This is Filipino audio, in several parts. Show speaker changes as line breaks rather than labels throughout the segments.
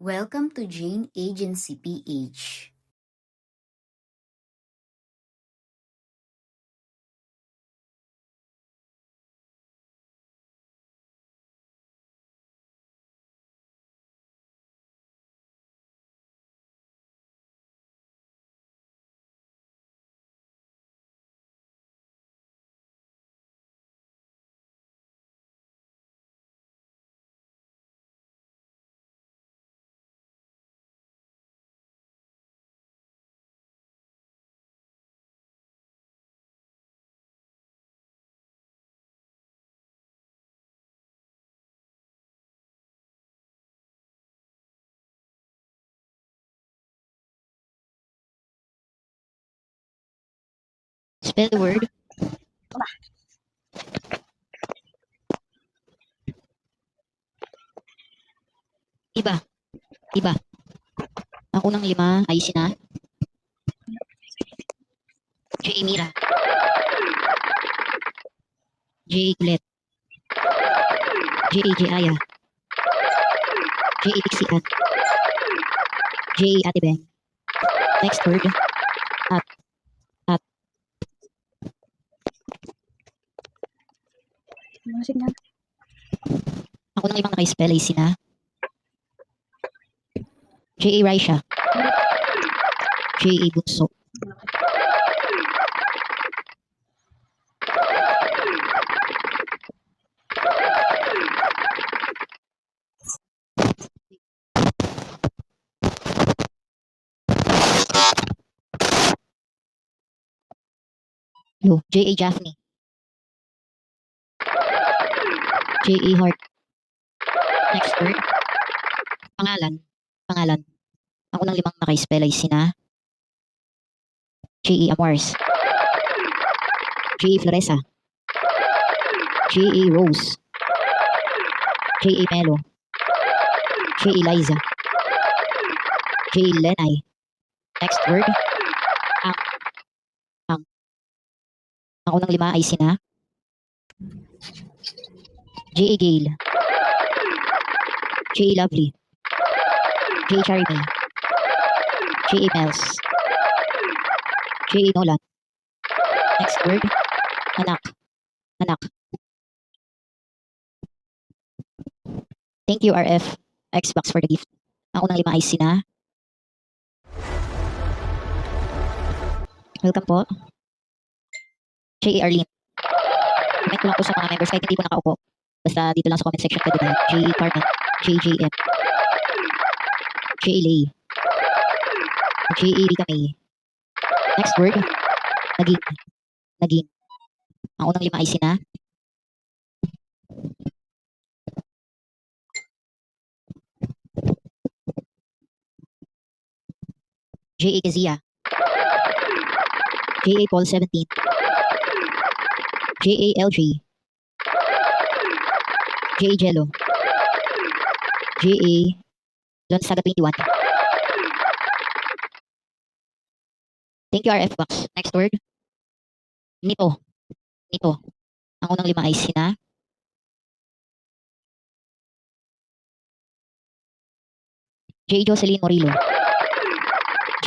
Welcome to Jane Agency PH.
Spell the word. Iba. Iba. Ang unang 5 ay sina J. Mira, J. Gulet, J. Aya, J. Dixian, J. Ate Beng. Next word. At. At.
Mga signal.
Ang unang 5 naka-spell ay sina J. Raisha, J. Bunso, J. Jaffney, J. Hart. Next word. Pangalan. Pangalan. Ang unang 5 naka-spell ay sina J. Amores, J. Floresa, J. Rose, J. Melo, J. Eliza, J. Lenay. Next word. Ang. Ang. Ang unang 5 ay sina J. Gale, J. Lovely, J. Charmy, J. Mels, J. Nolan. Next word. Anak. Anak. Thank you, RF Xbox, for the gift. Ang unang 5 ay sina. Welcome po. J. Arlene. Comment ko lang po sa mga members kahit hindi po nakaupo. Basta dito lang sa comment section pwede na. J. Carmen, J. JM, J. Lay, J. Rita May. Next word. Naging. Naging. Ang unang 5 ay sina J. A. Kezia, J. A. Paul 17, J. A. LG, J. A. Jello, J. A. Lonsaga 21. Thank you, RF Box. Next word. Nito. Nito. Ang unang 5 ay sina J. Jocelyn Morillo,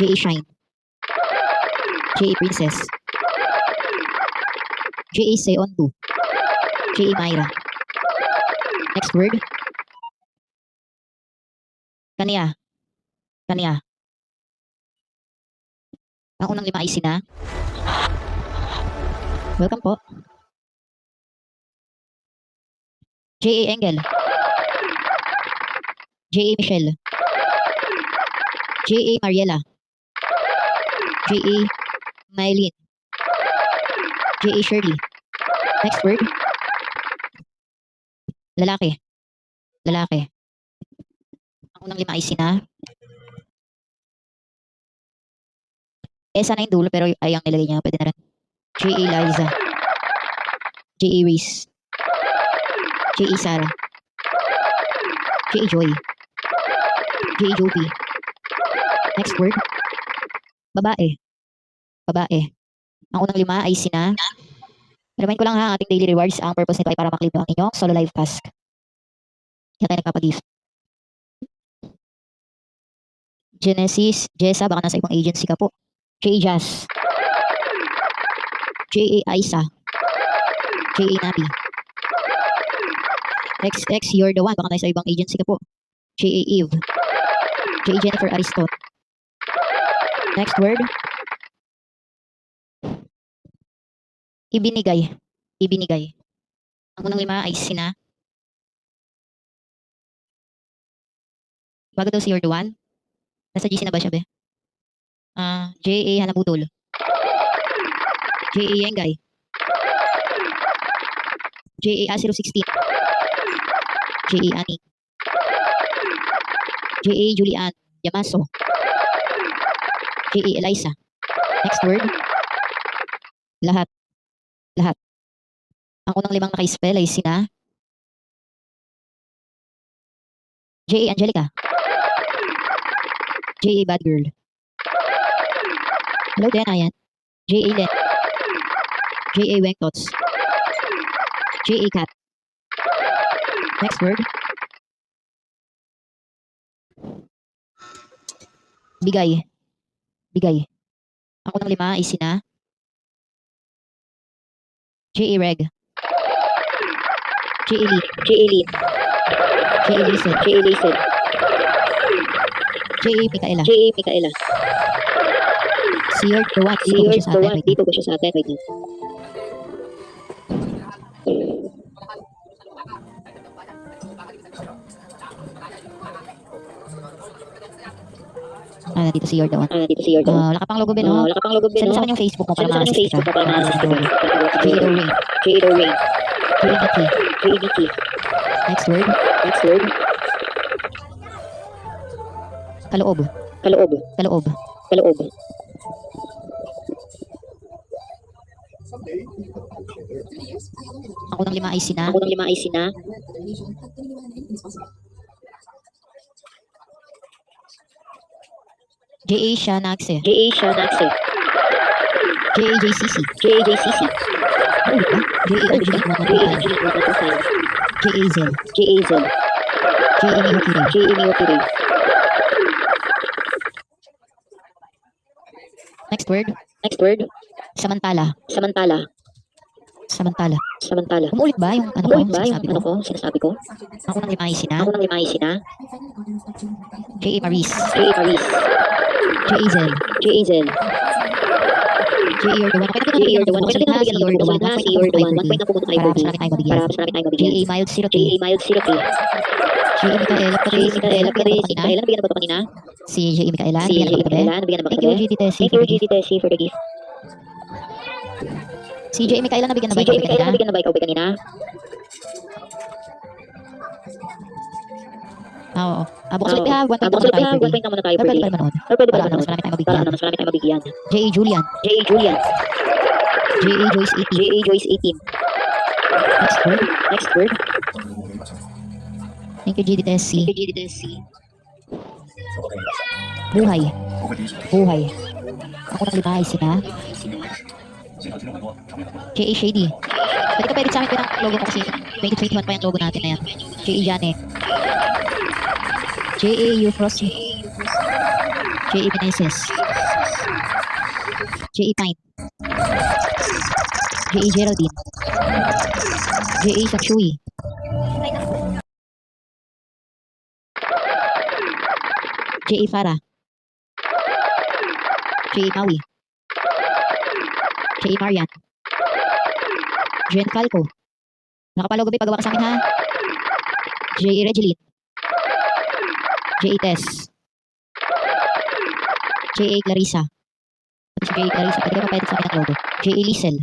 J. A. Shine, J. A. Princess, J. A. Seondu, J. A. Myra. Next word. Kanya. Kanya. Ang unang 5 ay sina. Welcome po. J. A. Engel, J. A. Michelle, J. A. Mariela, J. A. Mylene, J. A. Shirley. Next word. Lalaki. Lalaki. Ang unang 5 ay sina. Sana yung dulo pero ay ang nilagay niya. Pwede na rin. J. A. Liza, J. A. Reese, J. A. Sarah, J. A. Joy, J. A. Jovi. Next word. Babae. Babae. Ang unang 5 ay sina. Remind ko lang ha, ang ating daily rewards, ang purpose nito ay para maklip ang inyong solo live task. Kaya tayo nagpapagift. Genesis, Jessa, baka nasa ibang agency ka po. J.A. Jazz. J.A. Aisa. J.A. Nabi. XX, you're the one, baka nasa ibang agency ka po. J.A. Eve. J.A. Jennifer Ariston. Next word. Ibinigay. Ibinigay. Ang unang 5 ay sina. Bago daw si you're the one. Nasa GC na ba siya, be? J.A. Hanabudol. J.A. Yengay. J.A. A016. J.A. Ani. J.A. Julian Yamaso. J.A. Eliza. Next word. Lahat. Lahat. Ang unang 5 naka-spell ay sina. J.A. Angelica. J.A. Bad Girl. Hello, Diana yan. J.A. Len. J.A. Wengtots. J.A. Cat. Next word. Bigay. Bigay. Ang unang 5 ay sina. J.A. Reg. J.A. Lee. J.A. Lee. J.A. Listen. J.A. Listen. J.A. Micaela. J.A. Micaela. Si York the one. Dito ba siya sa atin? Dito ba siya sa atin? Wait lang. Dito si York the one. Dito si York the one. Wala ka pang logo, Ben, no? Wala ka pang logo, Ben, no? Send sa akin yung Facebook mo para ma-assist ka. J.A. Ring. J.A. Ring. J.A. Nikki. J.A. Nikki. Next word. Next word. Kaloob. Kaloob. Kaloob. Kaloob. Ang unang 5 ay sina. Ang unang 5 ay sina. J.A. Shanaxe. J.A. Shanaxe. J.A. JCC. J.A. JCC. Ano ba? J.A. Angelique Watatosay. J.A. Zel. J.A. Zel. J.A. Mihokiri. J.A. Mihokiri. Next word. Next word. Samantala. Samantala. Samantala. Samantala. Umulit ba yung ano ko? Umulit ba yung ano ko? Sinasabi ko? Ako nang 5 ay sina. Ako nang 5 ay sina. J.A. Maris. J.A. Maris. J.A. Zel. J.A. Zel. J.A. You're the one. J.A. You're the one. Okay na pinabigyan ng bukulit ha. Si You're the one. 1 point na pumunta kay Birdie. Para mas marami tayong mabigyan. J.A. Mild 03. J.A. Mild 03. J.A. Micaela. J.A. Micaela. Si Micaela. Nabigyan na ba ito kanina? Si J.A. Micaela. Si J.A. Micaela. Nabigyan na ba ito? Thank you, GT Tessie. Thank you, GT Tessie, for the gift. Si J.A. Micaela. Nabigyan na ba ikaw kanina? Nabigyan na ba ikaw kanina? Oo. Bukas ulit ha. 1 point na muna tayo, Birdie. Pwede pa manood. Pwede pa manood. Para mas marami tayong mabigyan. J.A. Julian. J.A. Julian. J.A. Joyce 18. J.A. Joyce 18. Next word. Next word. Thank you, GD Tessie. Thank you, GD Tessie. Buhay. Buhay. Ako nang 5 ay sina. J.A. Shady. Pwede ka pwede sa amin pinang logo ko kasi 2021 pa yung logo natin na yan. J.A. Janek. J.A. Euphrosy. J.A. Meneses. J.A. Pine. J.A. Geraldine. J.A. Sakshui. J.A. Farah. J.A. Maui. J.A. Marian. Jen Falco. Nakapalogo ba pagawa ka sa akin ha? J.A. Regeline. J.A. Tess. J.A. Clarissa. Si J.A. Clarissa, pwede ka papayad sa akin ng logo. J.A. Liesel.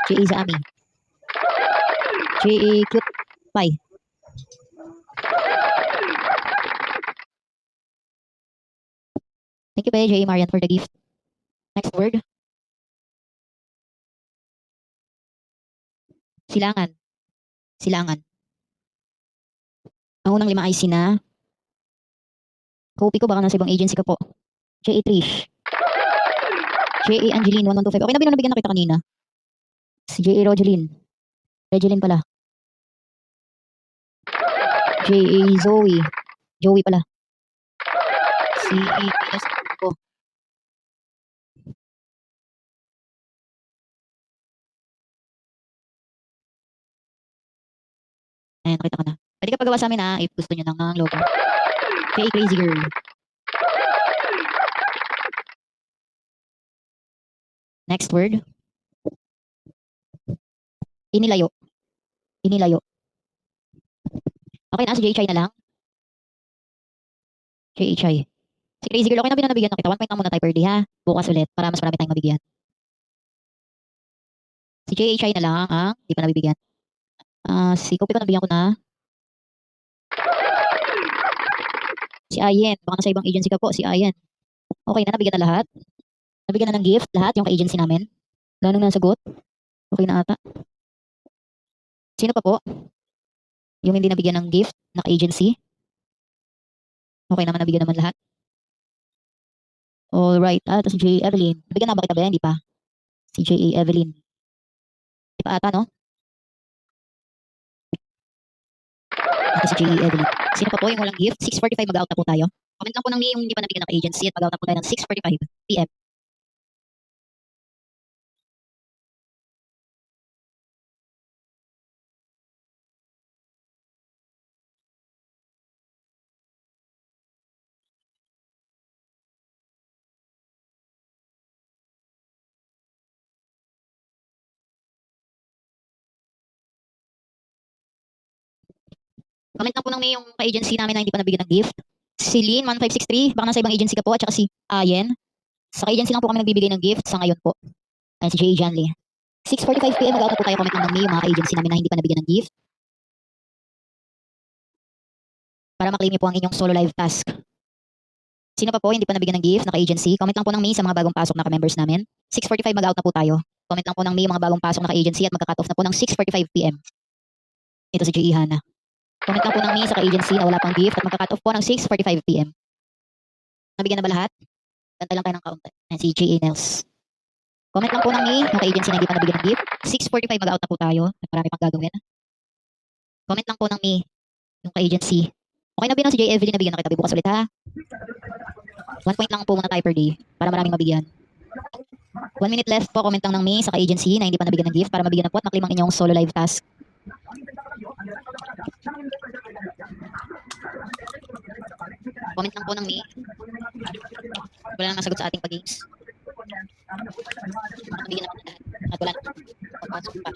J.A. Zaami. J.A. Cute Pie. Thank you pa J.A. Marian for the gift. Next word. Silangan. Silangan. Ang unang 5 ay sina. Copy ko baka nasa ibang agency ka po. J.A. Trish. J.A. Angeline 1125. Okay na binanabigyan na kita kanina. Si J.A. Rogeline. Regeline pala. J.A. Zoe. Joey pala. si Venus po. Ayan, nakita ko na. Pwede ka pagawa sa amin if gusto nyo ng logo. J.A. Crazy Girl. Next word. Inilayo. Inilayo. Okay na, si J.H.I. na lang. J.H.I. Si Crazy Girl, okay na binanabigyan na kita. 1 point lang muna tayo per day, ha? Bukas ulit, para mas marami tayong mabigyan. Si J.H.I. na lang, hindi pa nabibigyan. Si Kopi ko nabigyan ko na. Si Ayen, baka nasa ibang agency ka po, si Ayen. Okay na, nabigyan na lahat. Nabigyan na ng gift, lahat yung ka-agency namin. Wala nang nasagot. Okay na ata. Sino pa po? Yung hindi nabigyan ng gift, na ka-agency. Okay naman, nabigyan naman lahat. Alright, ito si J. Evelyn. Nabigyan na ba kita ba? Hindi pa. Si J.A. Evelyn. Hindi pa ata, no? Ito si J.A. Evelyn. Sino pa po yung walang gift? 6:45 mag-out na po tayo. Comment lang po ng yung hindi pa nabigyan ng agency at mag-out na po tayo ng 6:45 PM. Comment lang po ng yung ka-agency namin na hindi pa nabigyan ng gift. Si Lynn, 1563, baka nasa ibang agency ka po, at saka si Ayen. Sa ka-agency lang po kami nagbibigay ng gift sa ngayon po. Ayan si J. Janley. 6:45 PM mag-out na po tayo. Comment lang ng yung mga ka-agency namin na hindi pa nabigyan ng gift. Para maklaim niyo po ang inyong solo live task. Sino pa po hindi pa nabigyan ng gift na ka-agency? Comment lang po ng May sa mga bagong pasok na ka-members namin. 6:45 mag-out na po tayo. Comment lang po ng May mga bagong pasok na ka-agency at magka-cut off na po ng 6:45 PM. Ito si J. Hana. Comment lang po ng May sa ka-agency na wala pang gift at magka-cut off po ng 6:45 PM. Nabigyan na ba lahat? Gantay lang tayo ng count. Ayan si J.A. Nels. Comment lang po ng May yung ka-agency na hindi pa nabigyan ng gift. 6:45 mag-out na po tayo at marami pang gagawin. Comment lang po ng May yung ka-agency. Okay na bilang si J. Evelyn, nabigyan na kita. Bukas ulit, ha? 1 point lang po muna tayo per day para maraming mabigyan. 1 minute left po. Comment lang ng May sa ka-agency na hindi pa nabigyan ng gift para mabigyan na po at maklim ang inyong solo live task. Comment lang po ng May. Wala nang nasagot sa ating pag-games. Nabigyan naman lahat. At wala nang papasok pa.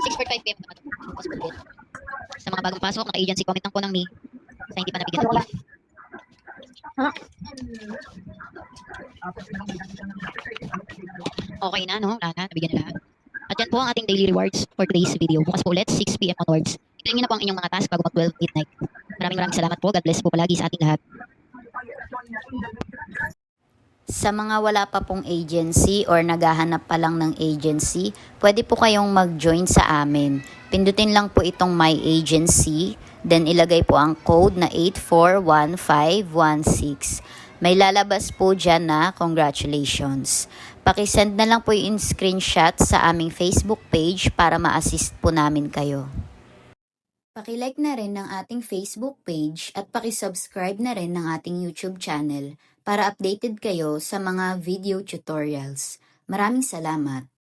6:45 PM naman. Bukas ulit. Sa mga bagong pasok na ka-agency, comment lang po ng May sa hindi pa nabigyan ng gift. Okay na, no? Wala na, nabigyan na lahat. At yan po ang ating daily rewards for today's video. Bukas po ulit, 6 PM onwards. Itayin nyo na po ang inyong mga task bago mag-12 midnight. Maraming salamat po. God bless po palagi sa ating lahat.
Sa mga wala pa pong agency or naghahanap pa lang ng agency, pwede po kayong mag-join sa amin. Pindutin lang po itong My Agency, then ilagay po ang code na 841516. May lalabas po dyan na congratulations. Pakisend na lang po yung screenshot sa aming Facebook page para ma-assist po namin kayo. Pakilike na rin ng ating Facebook page at pakisubscribe na rin ng ating YouTube channel para updated kayo sa mga video tutorials. Maraming salamat!